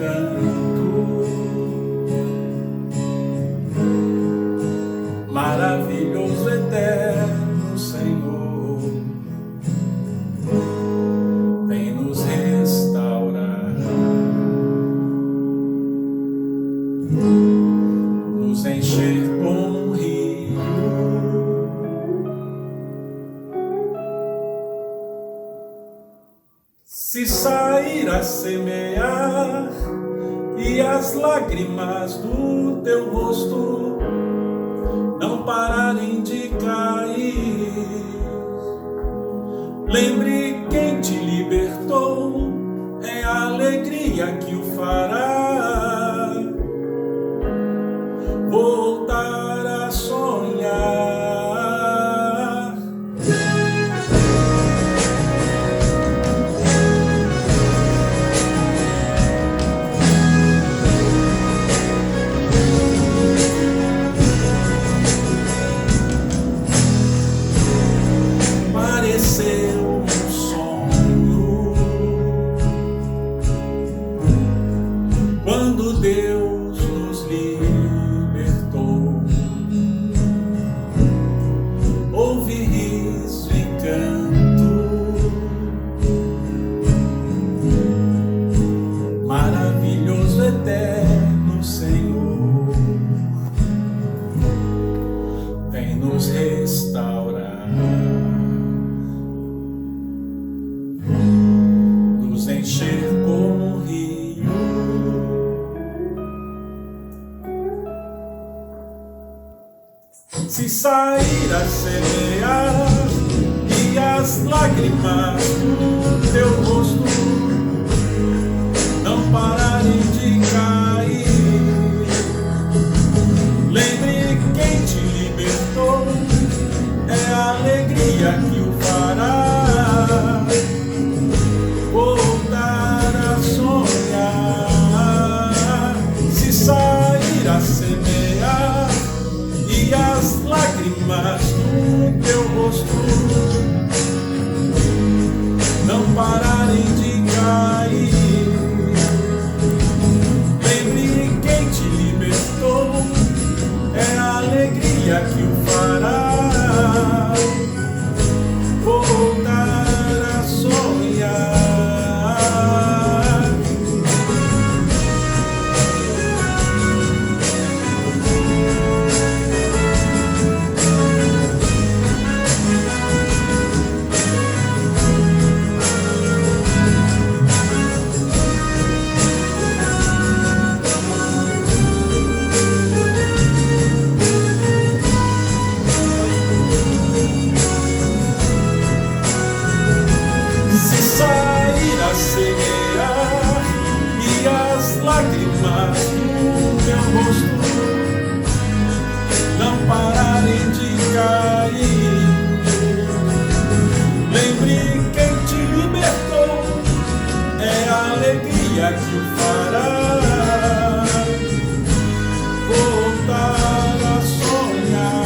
canto. Maravilhoso, eterno Senhor, vem nos restaurar, nos encher com um rio. Se sair a semear e as lágrimas do teu rosto não pararem de cair, lembre quem te libertou, é a alegria que o fará voltar a sonhar. Pareceu um sonho quando Deus nos libertou. Houve riso e canto, maravilhoso, eterno Senhor, vem nos restaurar, nos encher como um rio. Se sair a semear e as lágrimas do teu rosto não pararem de cair, lembre quem te libertou, é a alegria que o fará voltar a sonhar. Se sair a semear e as lágrimas do teu rosto não pararem de cair, lembre quem te libertou, é a alegria que o fará voltar a sonhar. Se sair a semear e as lágrimas do teu rosto não pararem de cair, lembre quem te libertou, é a alegria que o fará voltar a sonhar.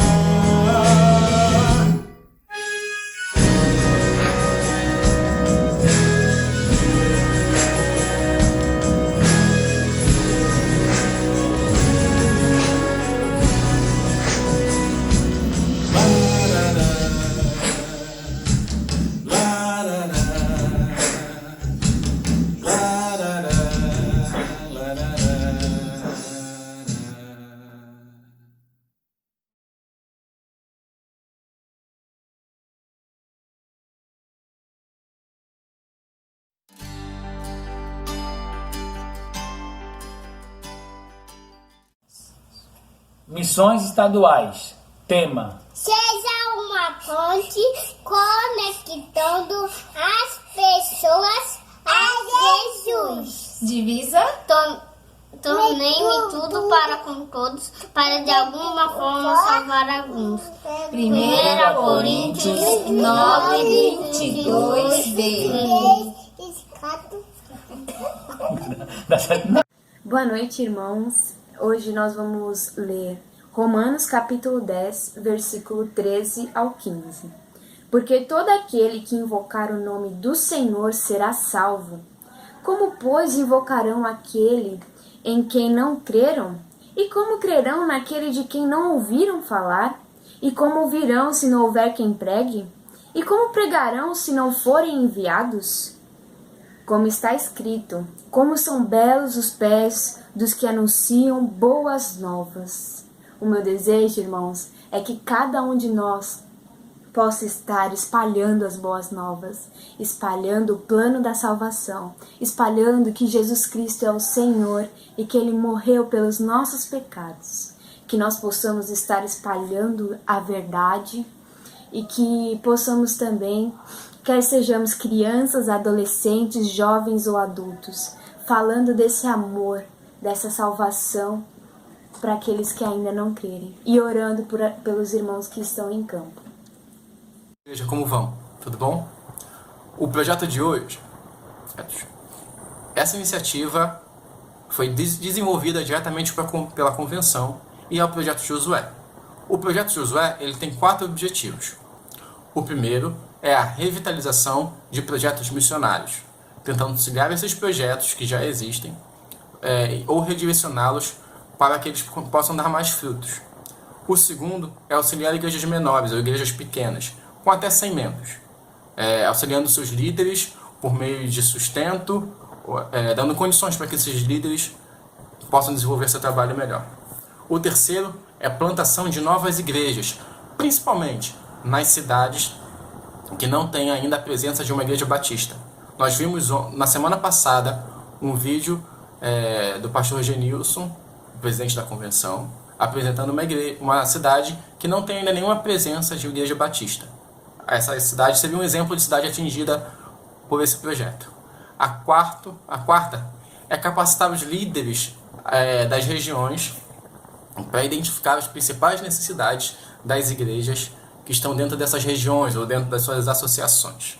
Missões estaduais. Tema: seja uma ponte conectando as pessoas a Jesus. Divisa. Tornei-me tudo para com todos, para de alguma forma salvar alguns. 1 Coríntios 9, 22b. Boa noite, irmãos. Hoje nós vamos ler Romanos capítulo 10, versículo 13 ao 15. Porque todo aquele que invocar o nome do Senhor será salvo. Como, pois, invocarão aquele em quem não creram? E como crerão naquele de quem não ouviram falar? E como ouvirão se não houver quem pregue? E como pregarão se não forem enviados? Como está escrito, como são belos os pés dos que anunciam boas novas. O meu desejo, irmãos, é que cada um de nós possa estar espalhando as boas novas, espalhando o plano da salvação, espalhando que Jesus Cristo é o Senhor e que Ele morreu pelos nossos pecados. Que nós possamos estar espalhando a verdade e que possamos também, quer sejamos crianças, adolescentes, jovens ou adultos, falando desse amor, dessa salvação para aqueles que ainda não crerem e orando pelos irmãos que estão em campo. Igreja, como vão? Tudo bom? O projeto de hoje, essa iniciativa foi desenvolvida diretamente pela convenção e é o projeto Josué. O projeto Josué ele tem 4 objetivos. O primeiro é a revitalização de projetos missionários, tentando auxiliar esses projetos que já existem ou redirecioná-los para que eles possam dar mais frutos. O segundo é auxiliar igrejas menores ou igrejas pequenas, com até 100 membros, auxiliando seus líderes por meio de sustento, dando condições para que esses líderes possam desenvolver seu trabalho melhor. O terceiro é a plantação de novas igrejas, principalmente nas cidades que não têm ainda a presença de uma igreja batista. Nós vimos na semana passada um vídeo do pastor Genilson, presidente da convenção, apresentando uma cidade que não tem ainda nenhuma presença de igreja batista. Essa cidade seria um exemplo de cidade atingida por esse projeto. A quarta é capacitar os líderes das regiões para identificar as principais necessidades das igrejas que estão dentro dessas regiões ou dentro das suas associações.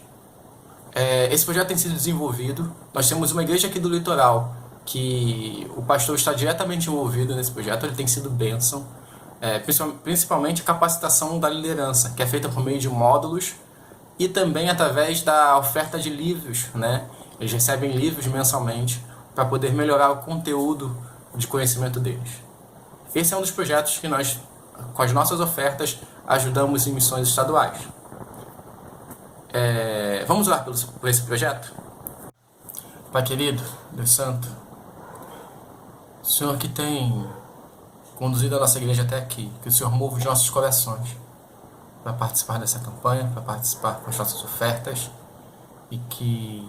Esse projeto tem sido desenvolvido. Nós temos uma igreja aqui do litoral que o pastor está diretamente envolvido nesse projeto. Ele tem sido bênção. Principalmente a capacitação da liderança, que é feita por meio de módulos e também através da oferta de livros, né? Eles recebem livros mensalmente para poder melhorar o conteúdo de conhecimento deles. Esse é um dos projetos que nós, com as nossas ofertas, ajudamos em missões estaduais. Vamos orar por esse projeto? Pai querido, Deus Santo, o Senhor que tem conduzido a nossa igreja até aqui, que o Senhor mova os nossos corações para participar dessa campanha, para participar com as nossas ofertas e que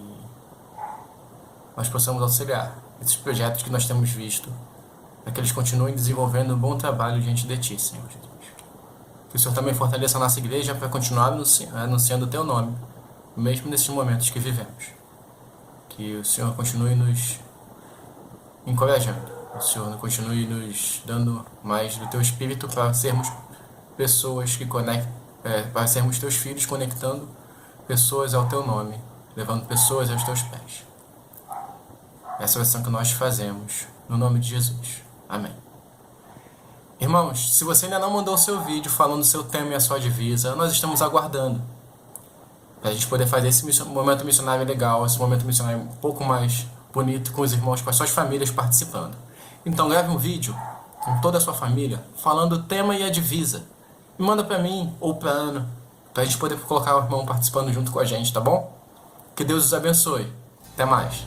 nós possamos auxiliar esses projetos que nós temos visto, para que eles continuem desenvolvendo um bom trabalho diante de Ti, Senhor Jesus. Que o Senhor também fortaleça a nossa igreja para continuar anunciando o Teu nome, mesmo nesses momentos que vivemos. Que o Senhor continue nos encorajando. O Senhor continue nos dando mais do Teu Espírito para sermos pessoas que para sermos Teus filhos, conectando pessoas ao Teu nome, levando pessoas aos Teus pés. Essa é a oração que nós fazemos, no nome de Jesus. Amém. Irmãos, se você ainda não mandou o seu vídeo falando o seu tema e a sua divisa, nós estamos aguardando para a gente poder fazer esse momento missionário legal, esse momento missionário um pouco mais bonito, com os irmãos, com as suas famílias participando. Então grave um vídeo com toda a sua família, falando o tema e a divisa. E manda para mim ou para Ana, para a gente poder colocar o irmão participando junto com a gente, tá bom? Que Deus os abençoe. Até mais.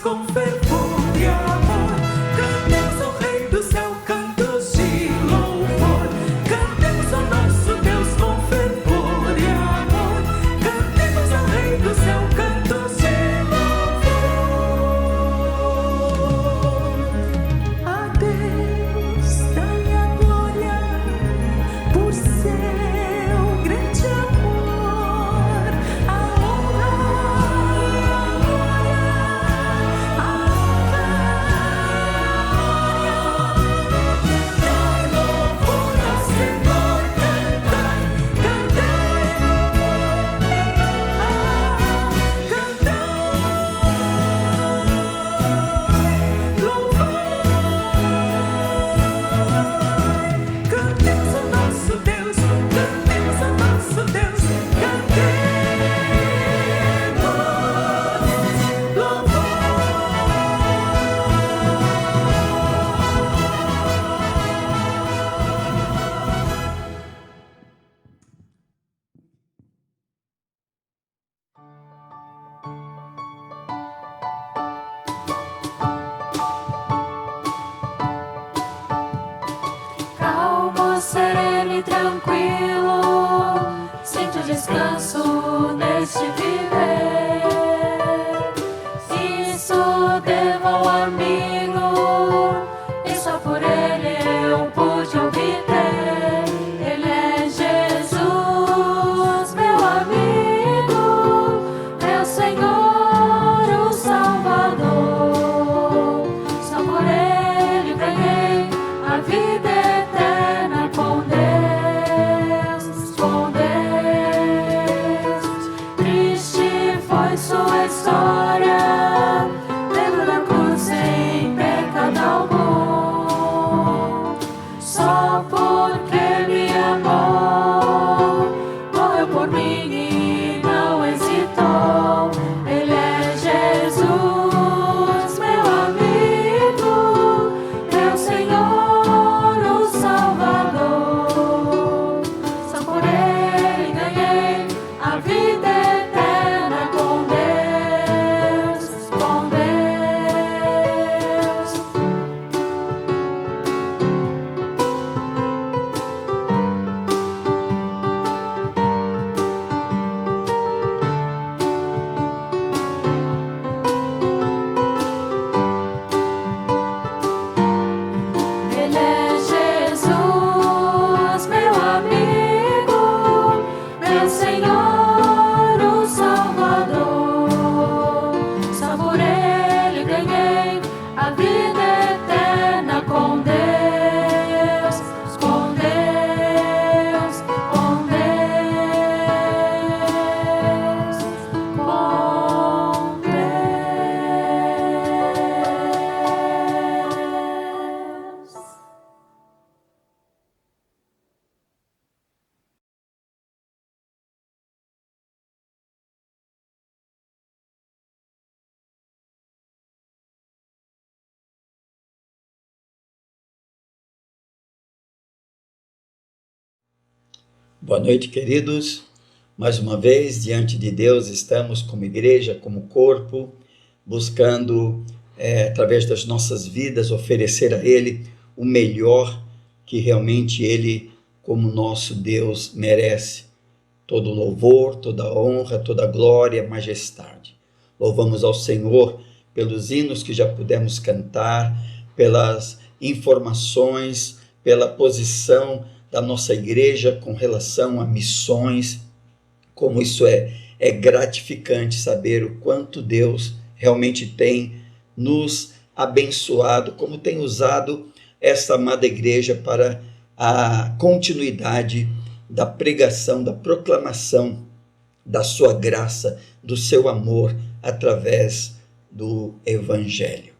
com fervor e amor. Cantemos ao Rei do céu cantos de louvor. Cantemos ao nosso Deus com fervor e amor. Cantemos ao Rei do céu cantos de louvor. A Deus dai a glória por seu grande amor. A honra e a glória, a honra e a glória. Dai louvor ao Senhor, cantai, cantai, cantemos ao nosso Deus, cantemos ao nosso Deus, cantemos louvor. Calmo, sereno e tranquilo, sinto descanso neste viver. Isso devo ao amigo, e só por ele eu pude obter. Ele é Jesus, meu amigo, meu Senhor, o Salvador. Só por ele ganhei a vida eterna com Deus, com Deus. Triste foi sua história, dentro da cruz sem pecado algum. Só porque me amou, morreu por mim e não hesitou. Ele é Jesus, meu amigo, meu Senhor, o Salvador. Só por ele ganhei a vida eterna com Deus, com Deus. Ele é Jesus, meu amigo, meu Senhor, o Salvador. Só por ele ganhei a vida eterna com Deus, com Deus, com Deus, com Deus. Boa noite, queridos. Mais uma vez, diante de Deus, estamos como igreja, como corpo, buscando, através das nossas vidas, oferecer a Ele o melhor que realmente Ele, como nosso Deus, merece. Todo louvor, toda honra, toda glória, majestade. Louvamos ao Senhor pelos hinos que já pudemos cantar, pelas informações, pela posição da nossa igreja com relação a missões. Como isso é gratificante saber o quanto Deus realmente tem nos abençoado, como tem usado essa amada igreja para a continuidade da pregação, da proclamação da sua graça, do seu amor através do Evangelho.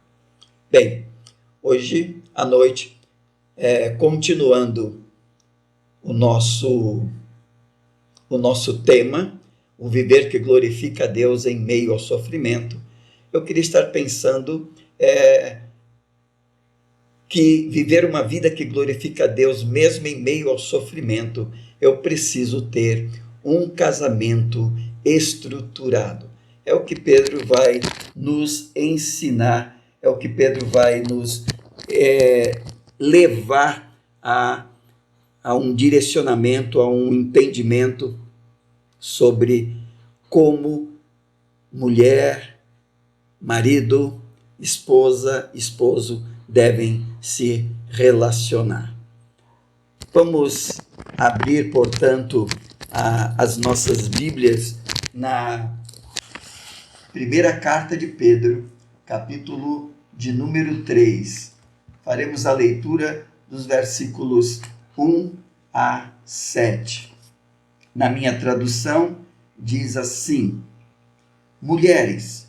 Bem, hoje à noite, continuando o nosso tema, o viver que glorifica a Deus em meio ao sofrimento, eu queria estar pensando que viver uma vida que glorifica a Deus mesmo em meio ao sofrimento, eu preciso ter um casamento estruturado. é o que Pedro vai nos ensinar, é o que Pedro vai nos levar a um direcionamento, a um entendimento sobre como mulher, marido, esposa, esposo devem se relacionar. Vamos abrir, portanto, as nossas Bíblias na primeira carta de Pedro, capítulo de número 3. Faremos a leitura dos versículos 1 a 7. Na minha tradução, diz assim: Mulheres,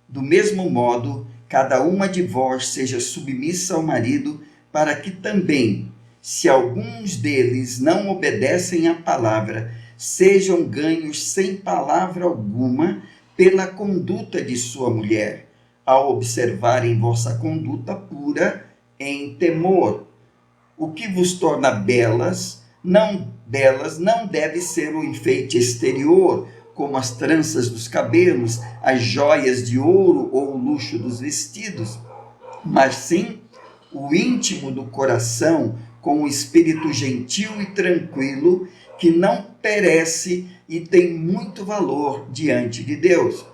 do mesmo modo, cada uma de vós seja submissa ao marido, para que também, se alguns deles não obedecem à palavra, sejam ganhos sem palavra alguma pela conduta de sua mulher, ao observarem vossa conduta pura em temor. O que vos torna belas não deve ser o enfeite exterior, como as tranças dos cabelos, as joias de ouro ou o luxo dos vestidos, mas sim o íntimo do coração, com o espírito gentil e tranquilo, que não perece e tem muito valor diante de Deus.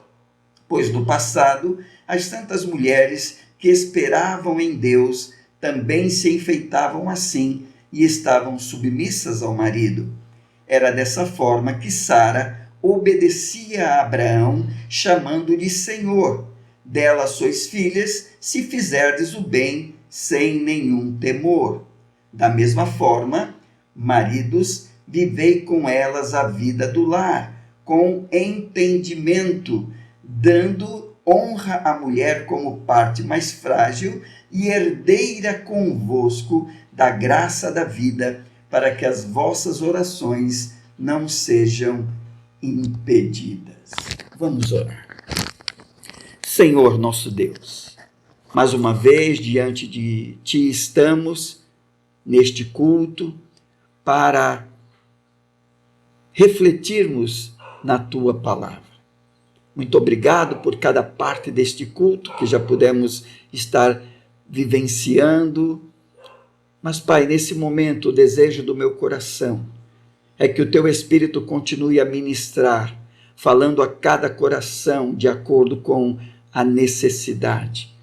Pois no passado, as santas mulheres que esperavam em Deus também se enfeitavam assim e estavam submissas ao marido. Era dessa forma que Sara obedecia a Abraão, chamando-lhe Senhor. Dela sois filhas, se fizerdes o bem sem nenhum temor. Da mesma forma, maridos, vivei com elas a vida do lar, com entendimento, dando honra à mulher como parte mais frágil e herdeira convosco da graça da vida, para que as vossas orações não sejam impedidas. Vamos orar. Senhor nosso Deus, mais uma vez diante de Ti estamos neste culto para refletirmos na Tua palavra. Muito obrigado por cada parte deste culto que já pudemos estar vivenciando. Mas, Pai, nesse momento o desejo do meu coração é que o Teu Espírito continue a ministrar, falando a cada coração de acordo com a necessidade.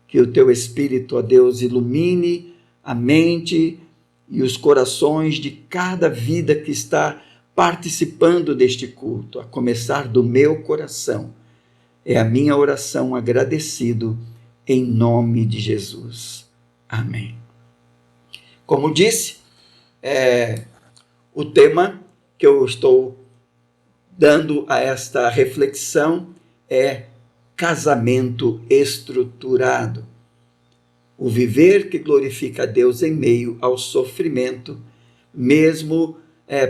Que o Teu Espírito, ó Deus, ilumine a mente e os corações de cada vida que está participando deste culto, a começar do meu coração. É a minha oração agradecido em nome de Jesus. Amém. Como disse, o tema que eu estou dando a esta reflexão é casamento estruturado. O viver que glorifica a Deus em meio ao sofrimento, mesmo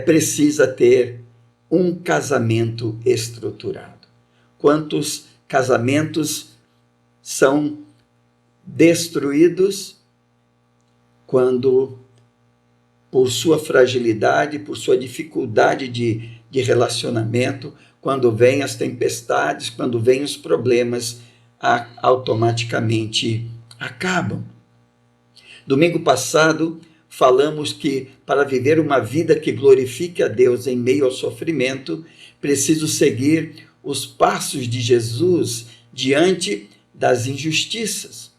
precisa ter um casamento estruturado. Quantos casamentos são destruídos quando, por sua fragilidade, por sua dificuldade de relacionamento, quando vêm as tempestades, quando vêm os problemas, automaticamente acabam. Domingo passado, falamos que para viver uma vida que glorifique a Deus em meio ao sofrimento, preciso seguir os passos de Jesus diante das injustiças.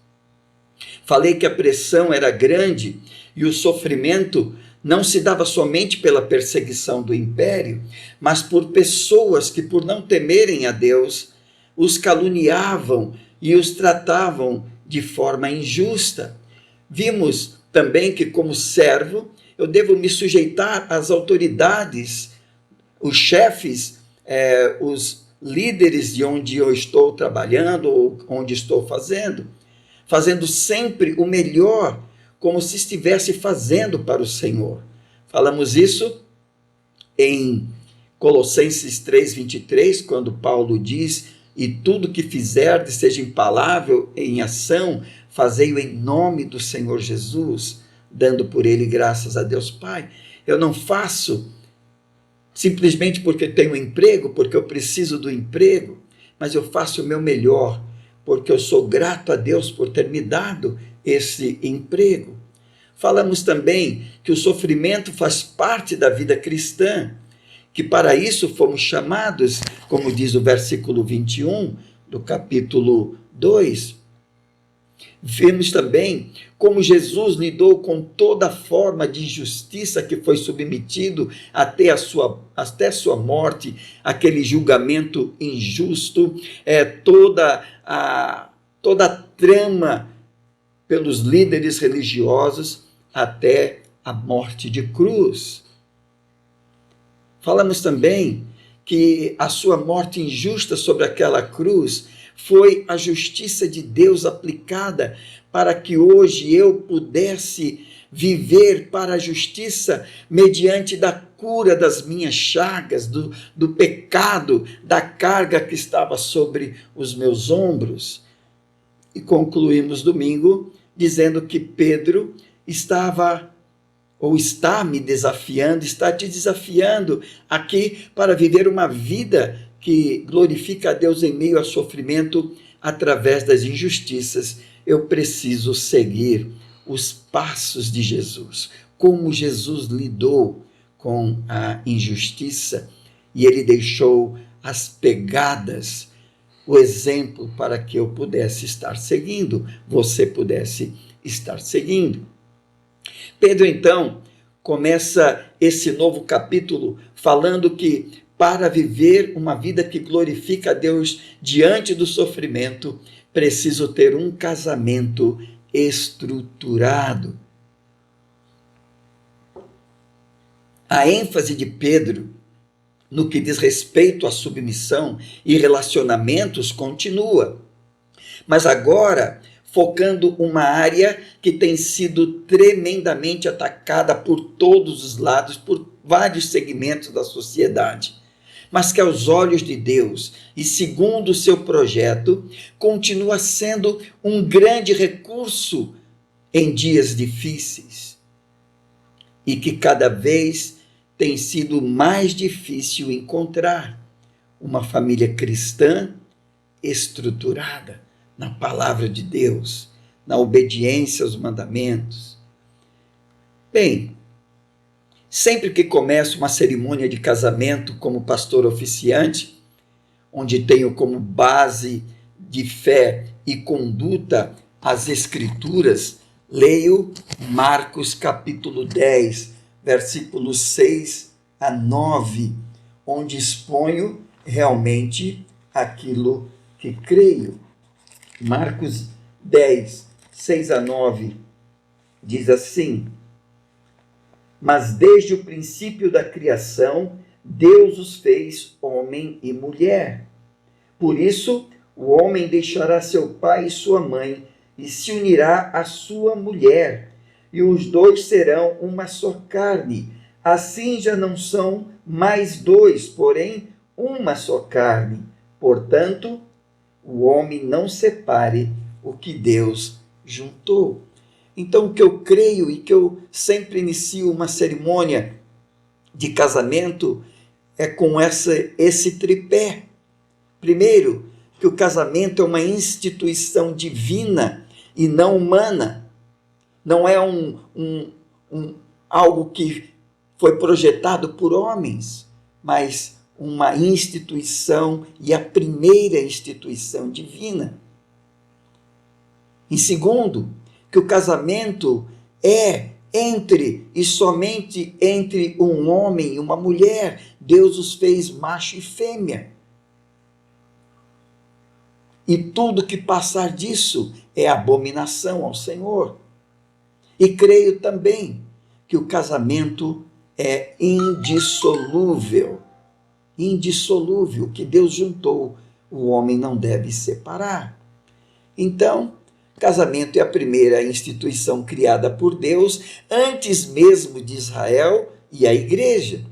Falei que a pressão era grande e o sofrimento não se dava somente pela perseguição do império, mas por pessoas que, por não temerem a Deus, os caluniavam e os tratavam de forma injusta. Vimos também que, como servo, eu devo me sujeitar às autoridades, os chefes, os líderes de onde eu estou trabalhando ou onde estou fazendo sempre o melhor, como se estivesse fazendo para o Senhor. Falamos isso em Colossenses 3:23, quando Paulo diz: e tudo que fizerdes, seja em palavra ou em ação, fazei-o em nome do Senhor Jesus, dando por ele graças a Deus Pai. Eu não faço simplesmente porque tenho emprego, porque eu preciso do emprego. mas eu faço o meu melhor, porque eu sou grato a Deus por ter me dado esse emprego. Falamos também que o sofrimento faz parte da vida cristã, que para isso fomos chamados, como diz o versículo 21 do capítulo 2. Vemos também como Jesus lidou com toda forma de injustiça que foi submetido até a sua morte, aquele julgamento injusto, toda a trama pelos líderes religiosos até a morte de cruz. Falamos também que a sua morte injusta sobre aquela cruz foi a justiça de Deus aplicada para que hoje eu pudesse viver para a justiça mediante da cura das minhas chagas, do pecado, da carga que estava sobre os meus ombros. E concluímos domingo dizendo que Pedro está me desafiando, está te desafiando aqui para viver uma vida que glorifica a Deus em meio ao sofrimento através das injustiças. Eu preciso seguir os passos de Jesus, como Jesus lidou com a injustiça e ele deixou as pegadas, o exemplo para que eu pudesse estar seguindo, você pudesse estar seguindo. Pedro, então, começa esse novo capítulo falando que para viver uma vida que glorifica a Deus diante do sofrimento, preciso ter um casamento estruturado. A ênfase de Pedro no que diz respeito à submissão e relacionamentos continua, mas agora focando uma área que tem sido tremendamente atacada por todos os lados, por vários segmentos da sociedade, mas que aos olhos de Deus e segundo o seu projeto, continua sendo um grande recurso em dias difíceis e que cada vez tem sido mais difícil encontrar uma família cristã estruturada na palavra de Deus, na obediência aos mandamentos. Bem, sempre que começo uma cerimônia de casamento como pastor oficiante, onde tenho como base de fé e conduta as Escrituras, leio Marcos capítulo 10, versículos 6 a 9, onde exponho realmente aquilo que creio. Marcos 10, 6 a 9, diz assim: Mas desde o princípio da criação, Deus os fez homem e mulher. Por isso, o homem deixará seu pai e sua mãe e se unirá à sua mulher, e os dois serão uma só carne. Assim já não são mais dois, porém uma só carne. Portanto, o homem não separe o que Deus juntou. Então, o que eu creio e que eu sempre inicio uma cerimônia de casamento é com esse tripé. Primeiro, que o casamento é uma instituição divina e não humana. Não é algo que foi projetado por homens, mas uma instituição e a primeira instituição divina. Em segundo, que o casamento é entre e somente entre um homem e uma mulher. Deus os fez macho e fêmea. E tudo que passar disso é abominação ao Senhor. E creio também que o casamento é indissolúvel. Indissolúvel, que Deus juntou, o homem não deve separar. Então, casamento é a primeira instituição criada por Deus, antes mesmo de Israel e a igreja.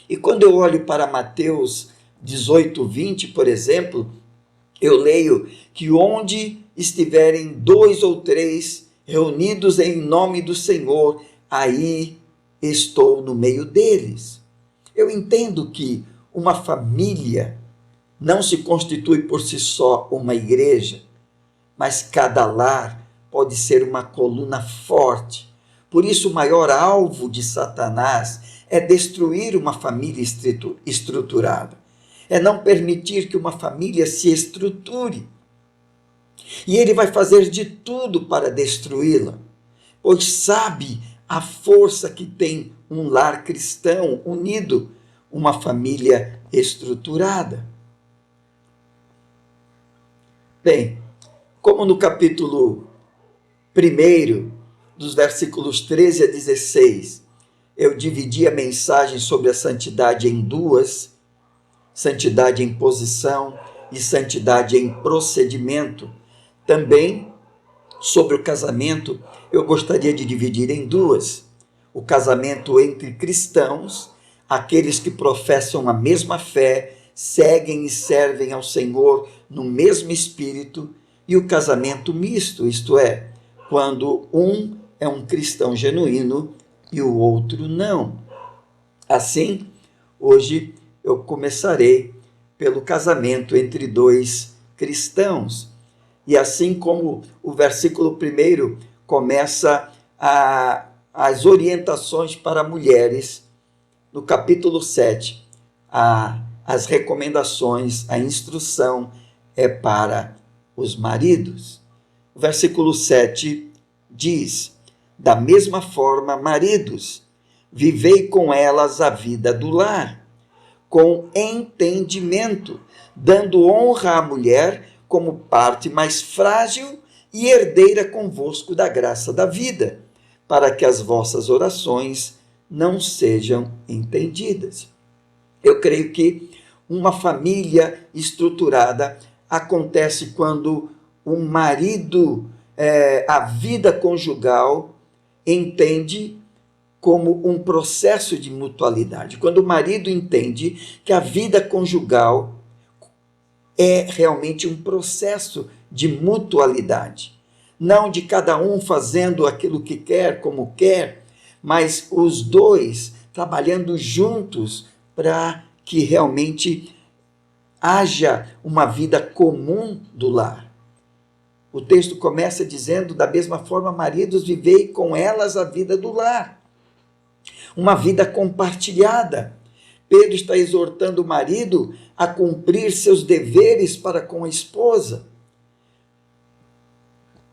E quando eu olho para Mateus 18, 20, por exemplo, eu leio que onde estiverem 2 ou 3 reunidos em nome do Senhor, aí estou no meio deles. Eu entendo que uma família não se constitui por si só uma igreja, mas cada lar pode ser uma coluna forte. Por isso, o maior alvo de Satanás é destruir uma família estruturada. É não permitir que uma família se estruture. E ele vai fazer de tudo para destruí-la, pois sabe a força que tem um lar cristão unido, uma família estruturada. Bem, como no capítulo 1, dos versículos 13 a 16, eu dividi a mensagem sobre a santidade em duas: santidade em posição e santidade em procedimento. Também, sobre o casamento, eu gostaria de dividir em duas: o casamento entre cristãos, aqueles que professam a mesma fé, seguem e servem ao Senhor no mesmo espírito, e o casamento misto, isto é, quando um é um cristão genuíno e o outro não. Assim, hoje eu começarei pelo casamento entre dois cristãos. E assim como o versículo 1 começa as orientações para mulheres, no capítulo 7, as recomendações, a instrução é para os maridos. O versículo 7 diz: da mesma forma, maridos, vivei com elas a vida do lar, com entendimento, dando honra à mulher como parte mais frágil e herdeira convosco da graça da vida, para que as vossas orações não sejam entendidas. Eu creio que uma família estruturada acontece quando o marido, a vida conjugal, entende como um processo de mutualidade. Quando o marido entende que a vida conjugal é realmente um processo de mutualidade. Não de cada um fazendo aquilo que quer, como quer, mas os dois trabalhando juntos para que realmente haja uma vida comum do lar. O texto começa dizendo: da mesma forma, maridos, vivei com elas a vida do lar. Uma vida compartilhada. Pedro está exortando o marido a cumprir seus deveres para com a esposa.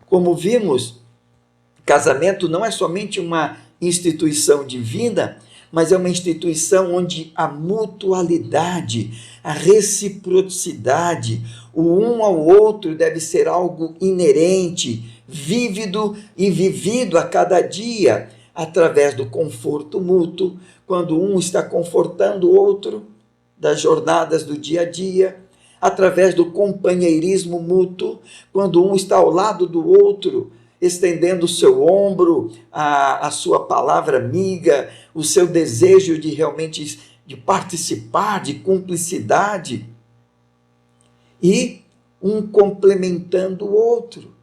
Como vimos, casamento não é somente uma instituição divina, mas é uma instituição onde a mutualidade, a reciprocidade, o um ao outro deve ser algo inerente, vívido e vivido a cada dia, através do conforto mútuo, quando um está confortando o outro, das jornadas do dia a dia, através do companheirismo mútuo, quando um está ao lado do outro, estendendo o seu ombro, a sua palavra amiga, o seu desejo de realmente de participar, de cumplicidade, e um complementando o outro,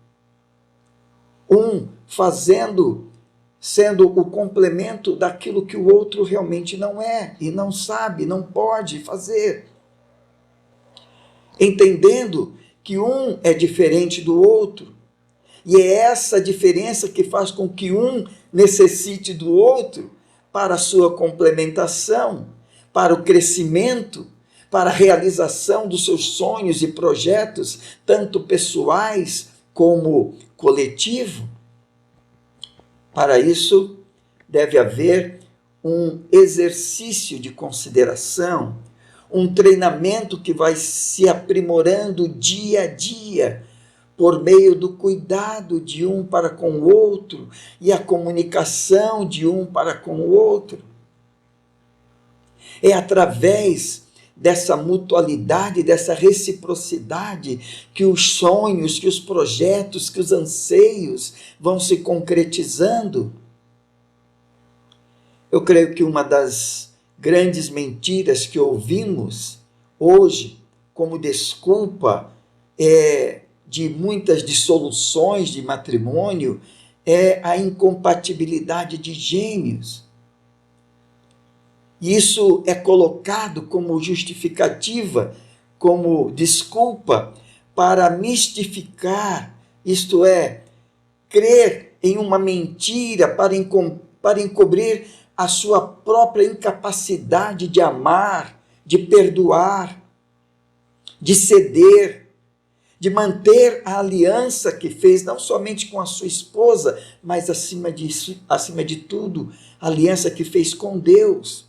um sendo o complemento daquilo que o outro realmente não é, e não sabe, não pode fazer. Entendendo que um é diferente do outro, e é essa diferença que faz com que um necessite do outro para a sua complementação, para o crescimento, para a realização dos seus sonhos e projetos, tanto pessoais como coletivo. Para isso, deve haver um exercício de consideração, um treinamento que vai se aprimorando dia a dia, por meio do cuidado de um para com o outro e a comunicação de um para com o outro. É através dessa mutualidade, dessa reciprocidade, que os sonhos, que os projetos, que os anseios vão se concretizando. Eu creio que uma das grandes mentiras que ouvimos hoje, como desculpa de muitas dissoluções de matrimônio, é a incompatibilidade de gêmeos. Isso é colocado como justificativa como desculpa para mistificar, isto é, crer em uma mentira para encobrir a sua própria incapacidade de amar, de perdoar, de ceder, de manter a aliança que fez, não somente com a sua esposa, mas acima de tudo, a aliança que fez com Deus.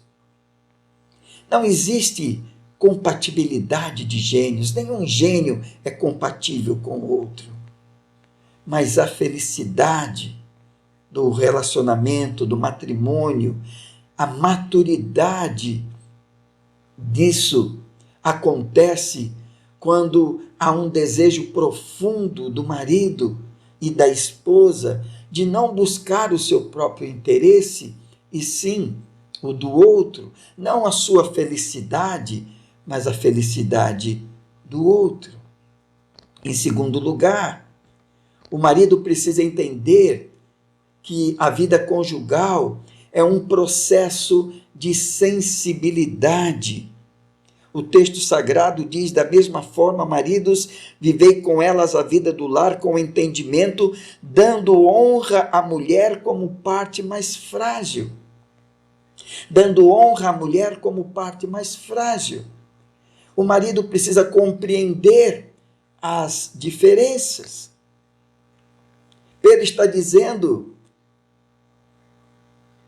Não existe compatibilidade de gênios, nenhum gênio é compatível com o outro. Mas a felicidade do relacionamento, do matrimônio, a maturidade disso acontece quando há um desejo profundo do marido e da esposa de não buscar o seu próprio interesse, e sim o do outro, não a sua felicidade, mas a felicidade do outro. Em segundo lugar, o marido precisa entender que a vida conjugal é um processo de sensibilidade. O texto sagrado diz, da mesma forma, maridos, vivei com elas a vida do lar com entendimento, dando honra à mulher como parte mais frágil. Dando honra à mulher como parte mais frágil. O marido precisa compreender as diferenças. Pedro está dizendo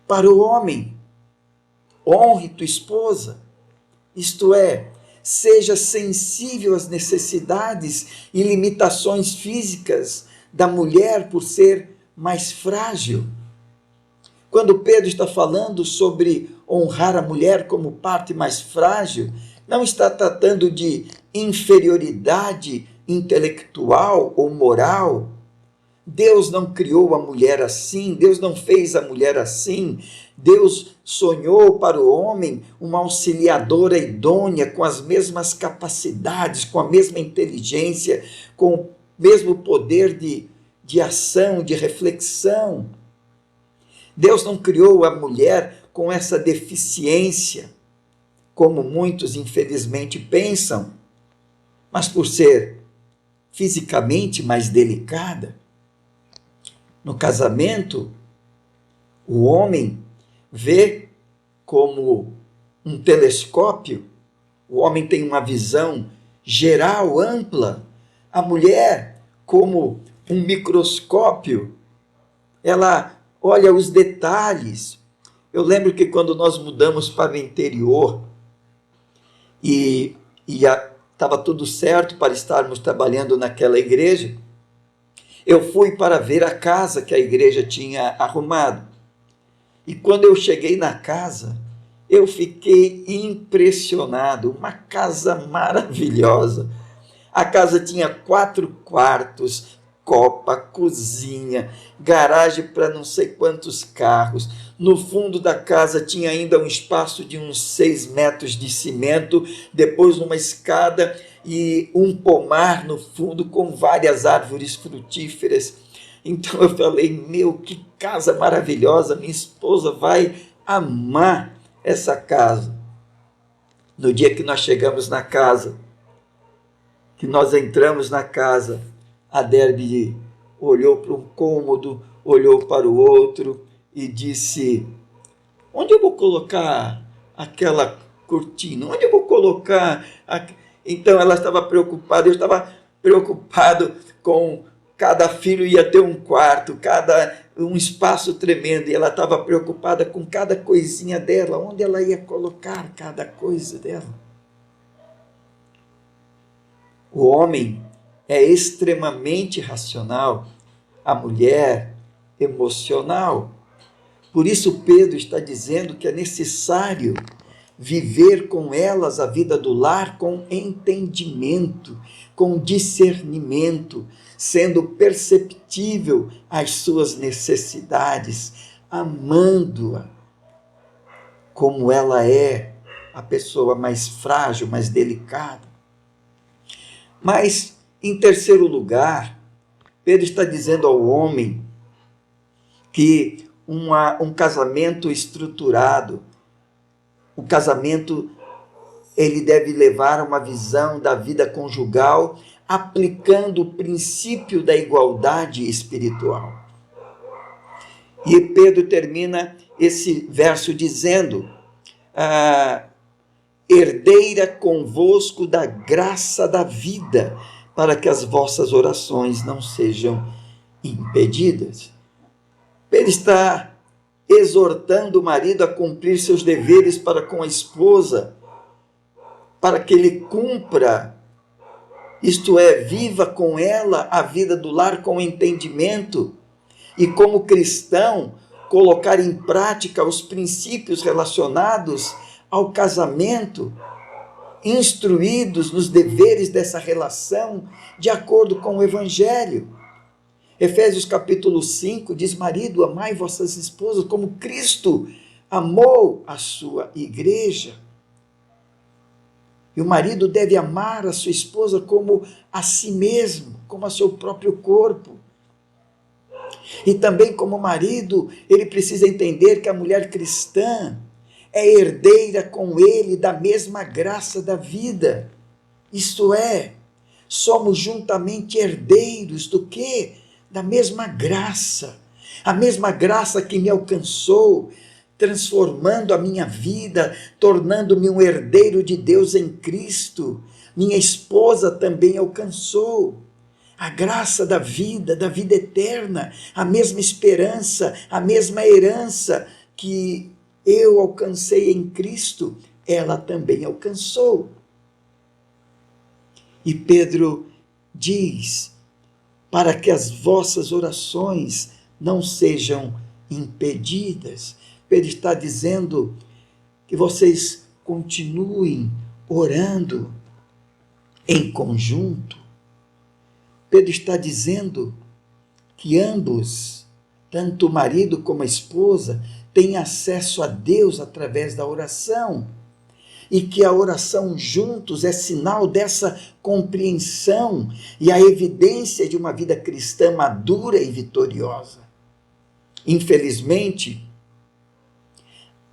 para o homem, honre tua esposa, isto é, seja sensível às necessidades e limitações físicas da mulher por ser mais frágil. Quando Pedro está falando sobre honrar a mulher como parte mais frágil, não está tratando de inferioridade intelectual ou moral. Deus não criou a mulher assim, Deus não fez a mulher assim. Deus sonhou para o homem uma auxiliadora idônea, com as mesmas capacidades, com a mesma inteligência, com o mesmo poder de ação, de reflexão. Deus não criou a mulher com essa deficiência, como muitos infelizmente pensam, mas por ser fisicamente mais delicada. No casamento, o homem vê como um telescópio, o homem tem uma visão geral, ampla, a mulher como um microscópio, ela olha os detalhes. Eu lembro que quando nós mudamos para o interior e estava tudo certo para estarmos trabalhando naquela igreja, eu fui para ver a casa que a igreja tinha arrumado. E quando eu cheguei na casa, eu fiquei impressionado. Uma casa maravilhosa. A casa tinha 4 quartos, copa, cozinha, garagem para não sei quantos carros. No fundo da casa tinha ainda um espaço de uns 6 metros de cimento, depois uma escada e um pomar no fundo com várias árvores frutíferas. Então eu falei, meu, que casa maravilhosa, minha esposa vai amar essa casa. No dia que nós chegamos na casa, que nós entramos na casa, a Derby olhou para um cômodo, olhou para o outro e disse, onde eu vou colocar aquela cortina? Onde eu vou colocar... Então ela estava preocupada, eu estava preocupado com cada filho ia ter um quarto, um espaço tremendo, e ela estava preocupada com cada coisinha dela, onde ela ia colocar cada coisa dela. O homem é extremamente racional, a mulher emocional. Por isso Pedro está dizendo que é necessário viver com elas a vida do lar com entendimento, com discernimento, sendo perceptível as suas necessidades, amando-a como ela é, a pessoa mais frágil, mais delicada. Mas, em terceiro lugar, Pedro está dizendo ao homem que um casamento estruturado, o casamento ele deve levar uma visão da vida conjugal aplicando o princípio da igualdade espiritual. E Pedro termina esse verso dizendo: herdeira convosco da graça da vida, para que as vossas orações não sejam impedidas. Pedro está exortando o marido a cumprir seus deveres para com a esposa, para que ele cumpra, isto é, viva com ela a vida do lar com entendimento, e como cristão, colocar em prática os princípios relacionados ao casamento, instruídos nos deveres dessa relação, de acordo com o Evangelho. Efésios capítulo 5 diz: marido, amai vossas esposas como Cristo amou a sua igreja. E o marido deve amar a sua esposa como a si mesmo, como a seu próprio corpo. E também como marido, ele precisa entender que a mulher cristã é herdeira com ele da mesma graça da vida. Isto é, somos juntamente herdeiros do quê? Da mesma graça. A mesma graça que me alcançou, transformando a minha vida, tornando-me um herdeiro de Deus em Cristo. Minha esposa também alcançou a graça da vida eterna, a mesma esperança, a mesma herança que eu alcancei em Cristo, ela também alcançou. E Pedro diz: para que as vossas orações não sejam impedidas. Pedro está dizendo que vocês continuem orando em conjunto. Pedro está dizendo que ambos, tanto o marido como a esposa, têm acesso a Deus através da oração, e que a oração juntos é sinal dessa compreensão e a evidência de uma vida cristã madura e vitoriosa. Infelizmente,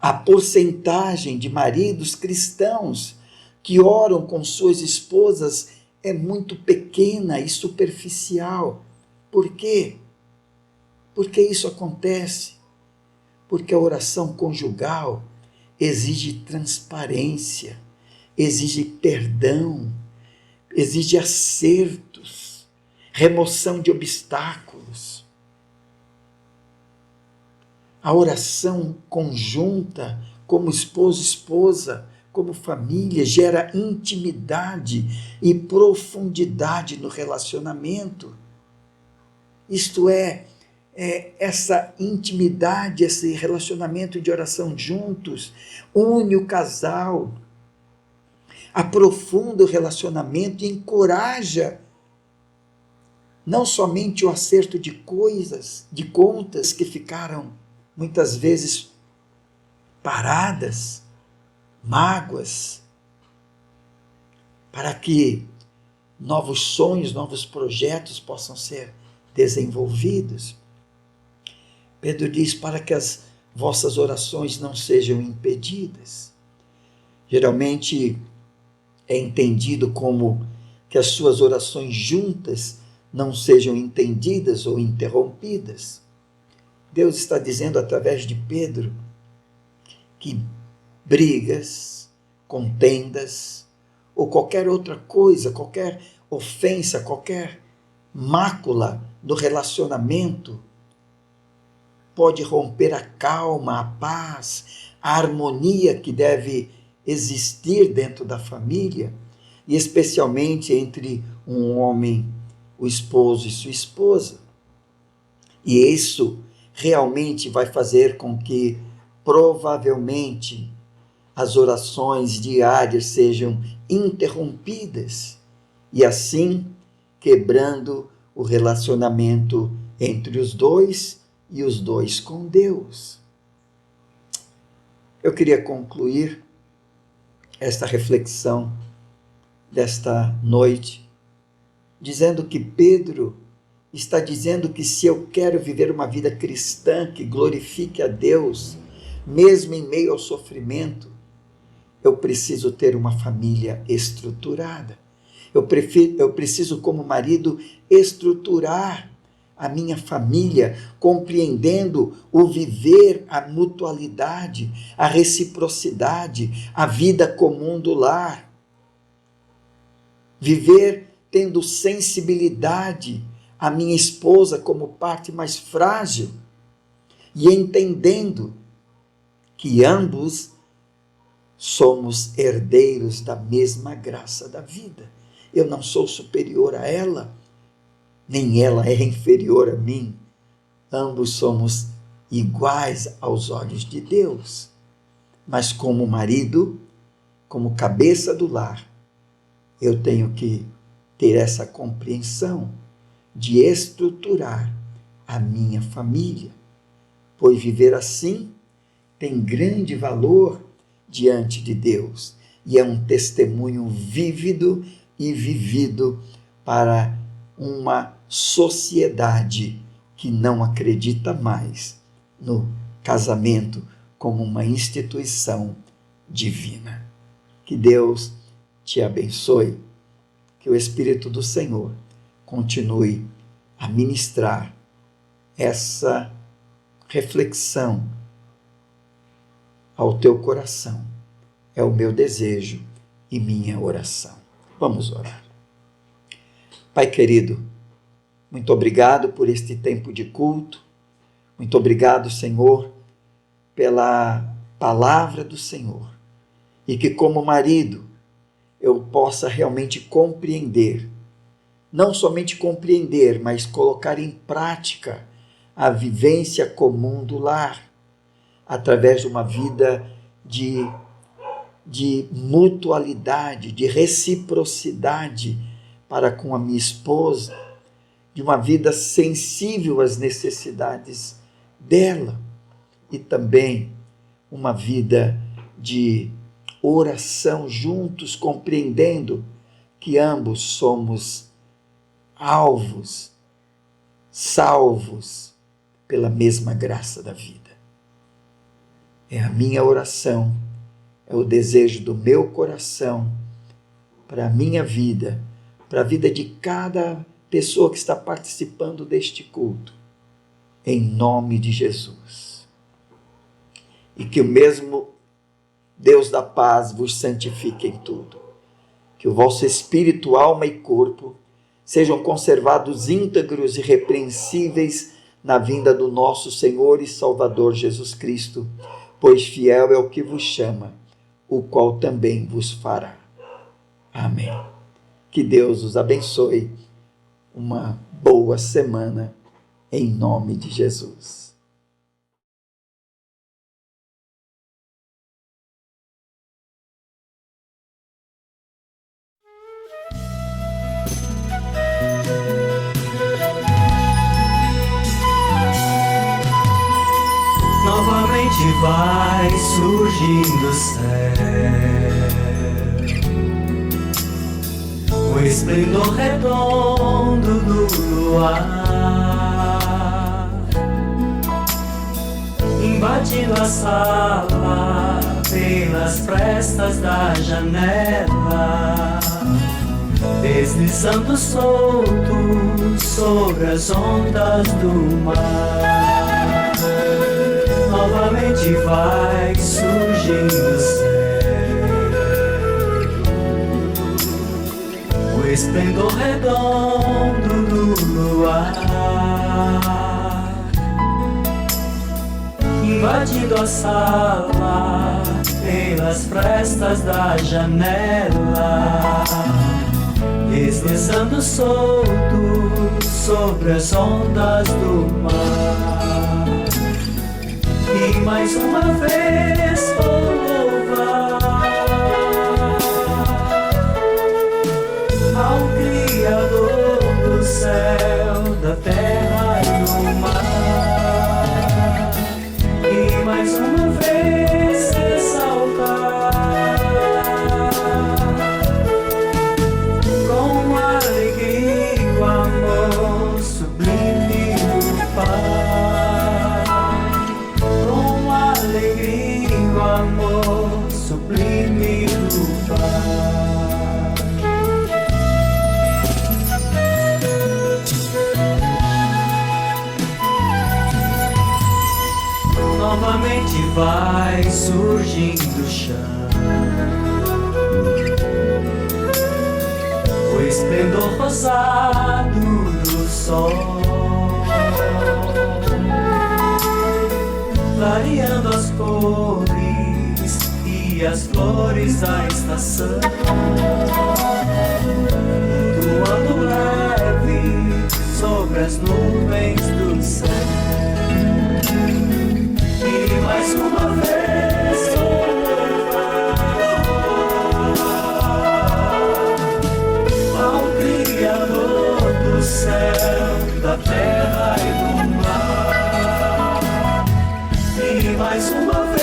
a porcentagem de maridos cristãos que oram com suas esposas é muito pequena e superficial. Por quê? Por que isso acontece? Porque a oração conjugal exige transparência, exige perdão, exige acertos, remoção de obstáculos. A oração conjunta, como esposo e esposa, como família, gera intimidade e profundidade no relacionamento. Isto é, essa intimidade, esse relacionamento de oração juntos, une o casal, aprofunda o relacionamento e encoraja não somente o acerto de coisas, de contas que ficaram muitas vezes paradas, mágoas, para que novos sonhos, novos projetos possam ser desenvolvidos. Pedro diz: para que as vossas orações não sejam impedidas. Geralmente é entendido como que as suas orações juntas não sejam entendidas ou interrompidas. Deus está dizendo através de Pedro que brigas, contendas ou qualquer outra coisa, qualquer ofensa, qualquer mácula do relacionamento pode romper a calma, a paz, a harmonia que deve existir dentro da família, e especialmente entre um homem, o esposo e sua esposa. E isso realmente vai fazer com que, provavelmente, as orações diárias sejam interrompidas, e assim quebrando o relacionamento entre os dois e os dois com Deus. Eu queria concluir esta reflexão desta noite dizendo que Pedro está dizendo que se eu quero viver uma vida cristã que glorifique a Deus, mesmo em meio ao sofrimento, eu preciso ter uma família estruturada. Eu preciso, como marido, estruturar a minha família, compreendendo o viver, a mutualidade, a reciprocidade, a vida comum do lar. Viver tendo sensibilidade à minha esposa como parte mais frágil e entendendo que ambos somos herdeiros da mesma graça da vida. Eu não sou superior a ela, nem ela é inferior a mim. Ambos somos iguais aos olhos de Deus. Mas como marido, como cabeça do lar, eu tenho que ter essa compreensão de estruturar a minha família, pois viver assim tem grande valor diante de Deus e é um testemunho vívido e vivido para uma sociedade que não acredita mais no casamento como uma instituição divina. Que Deus te abençoe, que o Espírito do Senhor continue a ministrar essa reflexão ao teu coração. É o meu desejo e minha oração. Vamos orar. Pai querido, muito obrigado por este tempo de culto. Muito obrigado, Senhor, pela palavra do Senhor. E que como marido eu possa realmente compreender, não somente compreender, mas colocar em prática a vivência comum do lar, através de uma vida de mutualidade, de reciprocidade para com a minha esposa, de uma vida sensível às necessidades dela e também uma vida de oração juntos, compreendendo que ambos somos alvos, salvos pela mesma graça da vida. É a minha oração, é o desejo do meu coração para a minha vida, para a vida de cada pessoa que está participando deste culto, em nome de Jesus. E que o mesmo Deus da paz vos santifique em tudo. Que o vosso espírito, alma e corpo sejam conservados íntegros e irrepreensíveis na vinda do nosso Senhor e Salvador Jesus Cristo, pois fiel é o que vos chama, o qual também vos fará. Amém. Que Deus os abençoe. Uma boa semana, em nome de Jesus. Novamente vai surgindo o céu, o esplendor redondo do luar, invadindo a sala pelas frestas da janela, deslizando solto sobre as ondas do mar. Novamente vai surgindo o céu, o esplendor redondo do luar, invadindo a sala pelas frestas da janela, deslizando solto sobre as ondas do mar. E mais uma vez vou louvar ao Criador do céu, da terra e do mar. E mais uma vez exaltar com alegria e com amor sublime do Pai. Amor sublime surgindo do chão. O esplendor rosado do sol, clareando as cores e as flores da estação, flutuando leve sobre as nuvens do céu. E mais uma vez ao Criador do céu, da terra e do mar. E mais uma vez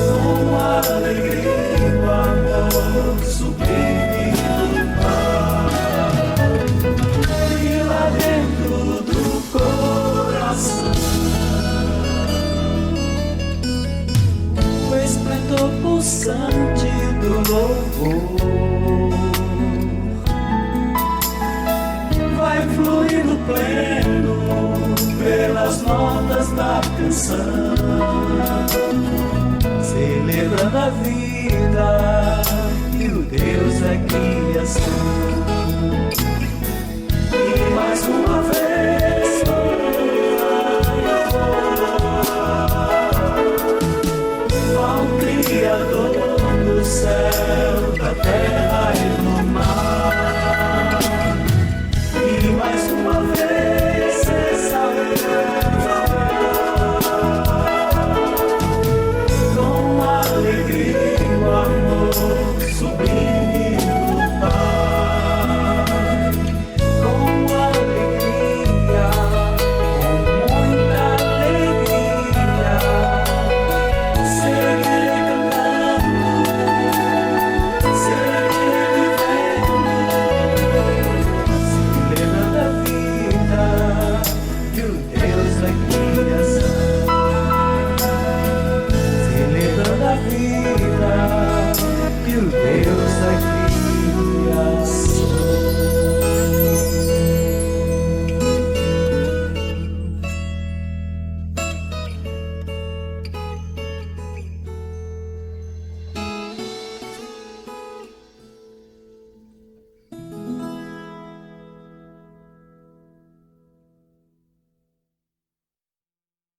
com alegria e o amor sublime do mar. E lá dentro do coração o esplendor pulsante do louvor vai fluindo pleno pelas notas da canção, celebrando a vida e o Deus é criação. E mais uma vez ao Criador do céu,